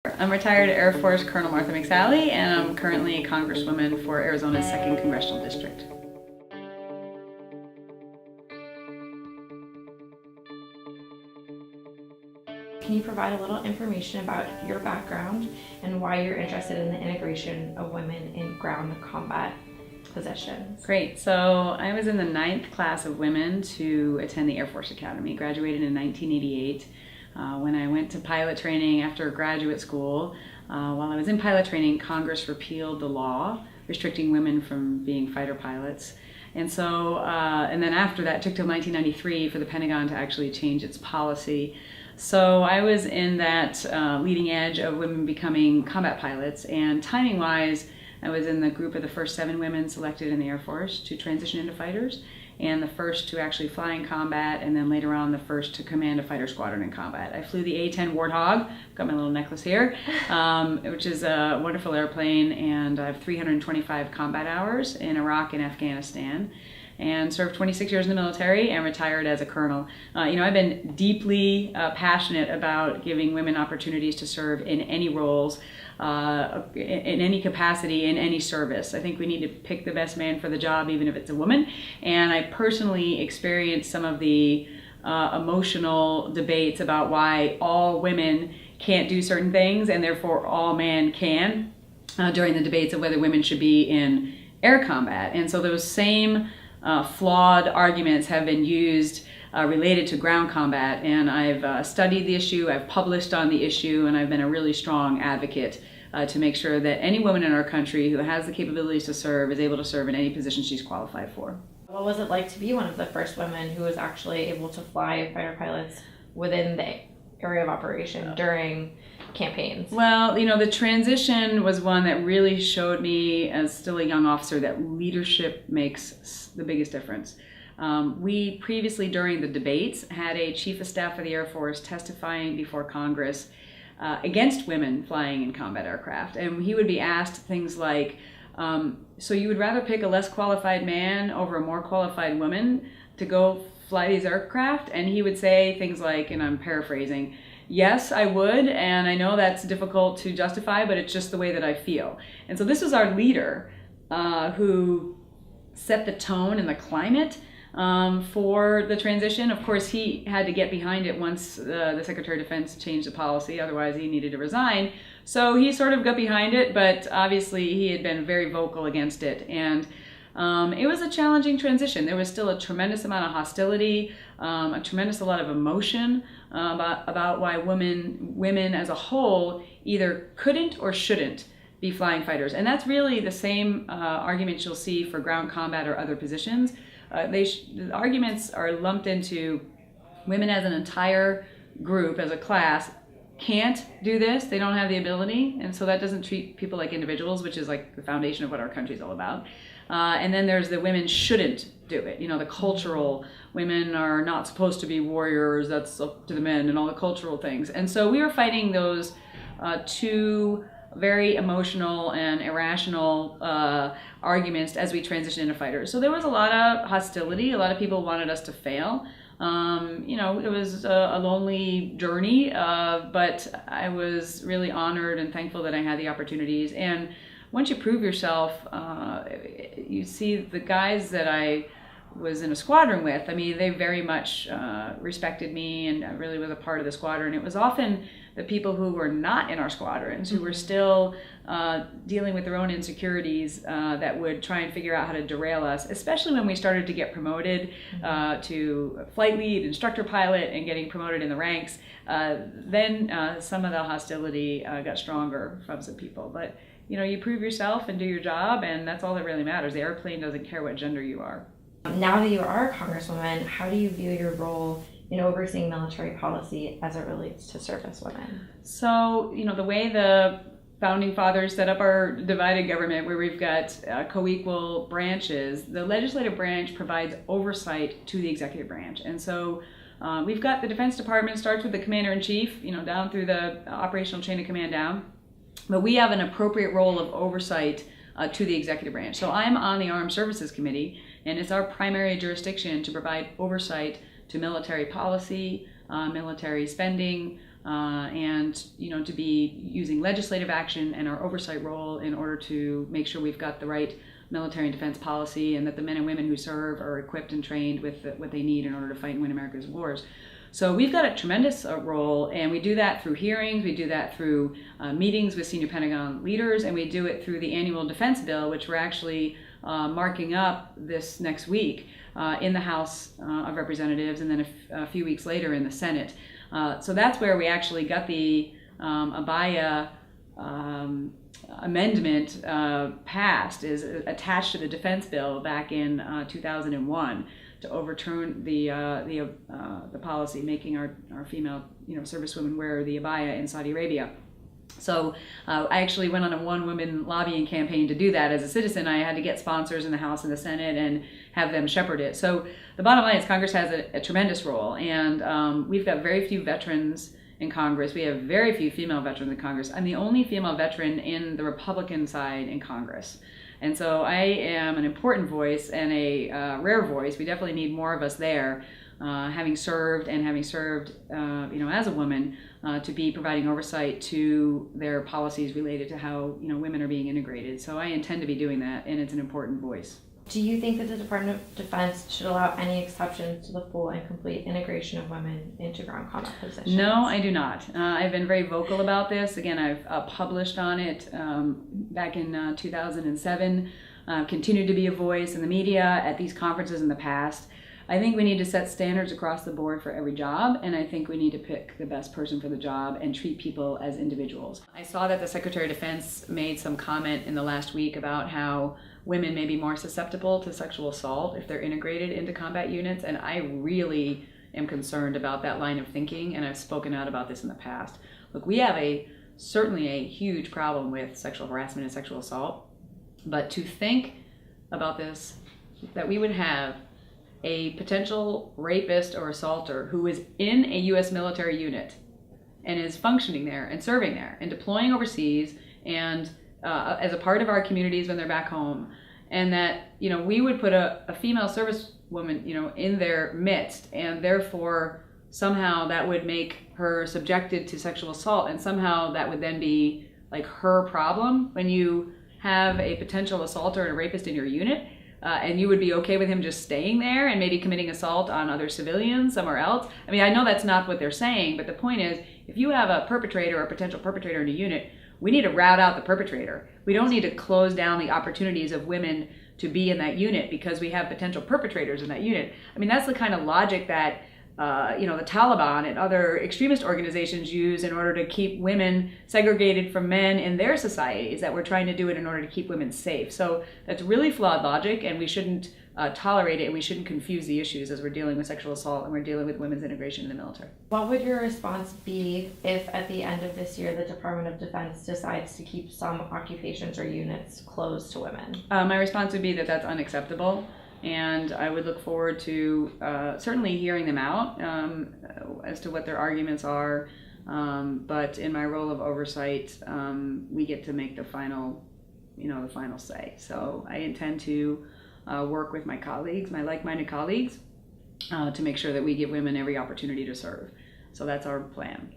I'm retired Air Force Colonel Martha McSally, and I'm currently a Congresswoman for Arizona's 2nd Congressional District. Can you provide a little information about your background and why you're interested in the integration of women in ground combat positions? Great. So I was in the 9th class of women to attend the Air Force Academy, graduated in 1988. When I went to pilot training after graduate school, while I was in pilot training, Congress repealed the law restricting women from being fighter pilots. And so, and then after that, it took till 1993 for the Pentagon to actually change its policy. So I was in that leading edge of women becoming combat pilots, and timing-wise, I was in the group of the first 7 women selected in the Air Force to transition into fighters, and the first to actually fly in combat, and then later on the first to command a fighter squadron in combat. I flew the A-10 Warthog, got my little necklace here, which is a wonderful airplane, and I have 325 combat hours in Iraq and Afghanistan, and served 26 years in the military and retired as a colonel. I've been deeply passionate about giving women opportunities to serve in any roles, in any capacity, in any service. I think we need to pick the best man for the job, even if it's a woman. And I personally experienced some of the emotional debates about why all women can't do certain things and therefore all men can during the debates of whether women should be in air combat. And so those same flawed arguments have been used related to ground combat, and I've studied the issue, I've published on the issue, and I've been a really strong advocate to make sure that any woman in our country who has the capabilities to serve is able to serve in any position she's qualified for. What was it like to be one of the first women who was actually able to fly fighter pilots within the area of operation during campaigns? Well, the transition was one that really showed me as still a young officer that leadership makes the biggest difference. We previously, during the debates, had a chief of staff of the Air Force testifying before Congress against women flying in combat aircraft. And he would be asked things like, so you would rather pick a less qualified man over a more qualified woman to go fly these aircraft? And he would say things like, and I'm paraphrasing, yes, I would, and I know that's difficult to justify, but it's just the way that I feel. And so this was our leader who set the tone and the climate for the transition. Of course, he had to get behind it once the Secretary of Defense changed the policy, otherwise he needed to resign. So he sort of got behind it, but obviously he had been very vocal against it. And it was a challenging transition. There was still a tremendous amount of hostility, a tremendous lot of emotion about why women as a whole either couldn't or shouldn't be flying fighters. And that's really the same arguments you'll see for ground combat or other positions. The arguments are lumped into women as an entire group, as a class, can't do this, they don't have the ability, and so that doesn't treat people like individuals, which is like the foundation of what our country's all about. And then there's the women shouldn't do it, the cultural, women are not supposed to be warriors, that's up to the men, and all the cultural things. And so we were fighting those two very emotional and irrational arguments as we transitioned into fighters. So there was a lot of hostility, a lot of people wanted us to fail. It was a lonely journey, but I was really honored and thankful that I had the opportunities. And once you prove yourself, you see the guys that I was in a squadron with, they very much respected me, and I really was a part of the squadron. It was often the people who were not in our squadrons, who were still dealing with their own insecurities, that would try and figure out how to derail us, especially when we started to get promoted to flight lead, instructor pilot, and getting promoted in the ranks. Then some of the hostility got stronger from some people. But you prove yourself and do your job, and that's all that really matters. The airplane doesn't care what gender you are. Now that you are a Congresswoman, how do you view your role in overseeing military policy as it relates to service women? So, the way the founding fathers set up our divided government, where we've got co-equal branches, the legislative branch provides oversight to the executive branch. And so we've got the Defense Department, starts with the commander-in-chief, down through the operational chain of command down. But we have an appropriate role of oversight to the executive branch. So I'm on the Armed Services Committee, and it's our primary jurisdiction to provide oversight to military policy, military spending, and to be using legislative action and our oversight role in order to make sure we've got the right military and defense policy, and that the men and women who serve are equipped and trained with what they need in order to fight and win America's wars. So we've got a tremendous role, and we do that through hearings, we do that through meetings with senior Pentagon leaders, and we do it through the annual defense bill, which we're actually marking up this next week in the House of Representatives, and then a few weeks later in the Senate. So that's where we actually got the Abaya amendment passed, is attached to the defense bill back in 2001 to overturn the policy making our female servicewomen wear the abaya in Saudi Arabia. So I actually went on a one-woman lobbying campaign to do that as a citizen. I had to get sponsors in the House and the Senate and have them shepherd it. So the bottom line is Congress has a tremendous role, and we've got very few veterans in Congress. We have very few female veterans in Congress. I'm the only female veteran in the Republican side in Congress. And so I am an important voice and a rare voice. We definitely need more of us there, having served as a woman, to be providing oversight to their policies related to how women are being integrated. So I intend to be doing that, and it's an important voice. Do you think that the Department of Defense should allow any exceptions to the full and complete integration of women into ground combat positions? No, I do not. I've been very vocal about this. Again, I've published on it back in 2007, continued to be a voice in the media, at these conferences in the past. I think we need to set standards across the board for every job, and I think we need to pick the best person for the job and treat people as individuals. I saw that the Secretary of Defense made some comment in the last week about how women may be more susceptible to sexual assault if they're integrated into combat units, and I really am concerned about that line of thinking, and I've spoken out about this in the past. Look, we have certainly a huge problem with sexual harassment and sexual assault, but to think about this, that we would have a potential rapist or assaulter who is in a U.S. military unit and is functioning there and serving there and deploying overseas and as a part of our communities when they're back home, and that we would put a female servicewoman in their midst, and therefore somehow that would make her subjected to sexual assault, and somehow that would then be like her problem when you have a potential assaulter and a rapist in your unit. And you would be okay with him just staying there and maybe committing assault on other civilians somewhere else? I mean, I know that's not what they're saying, but the point is, if you have a perpetrator or a potential perpetrator in a unit, we need to rout out the perpetrator. We don't need to close down the opportunities of women to be in that unit because we have potential perpetrators in that unit. I mean, that's the kind of logic that the Taliban and other extremist organizations use in order to keep women segregated from men in their societies, that we're trying to do it in order to keep women safe. So that's really flawed logic, and we shouldn't tolerate it, and we shouldn't confuse the issues as we're dealing with sexual assault and we're dealing with women's integration in the military. What would your response be if at the end of this year the Department of Defense decides to keep some occupations or units closed to women? My response would be that that's unacceptable. And I would look forward to certainly hearing them out as to what their arguments are. But in my role of oversight, we get to make the final say. So I intend to work with my colleagues, my like-minded colleagues, to make sure that we give women every opportunity to serve. So that's our plan.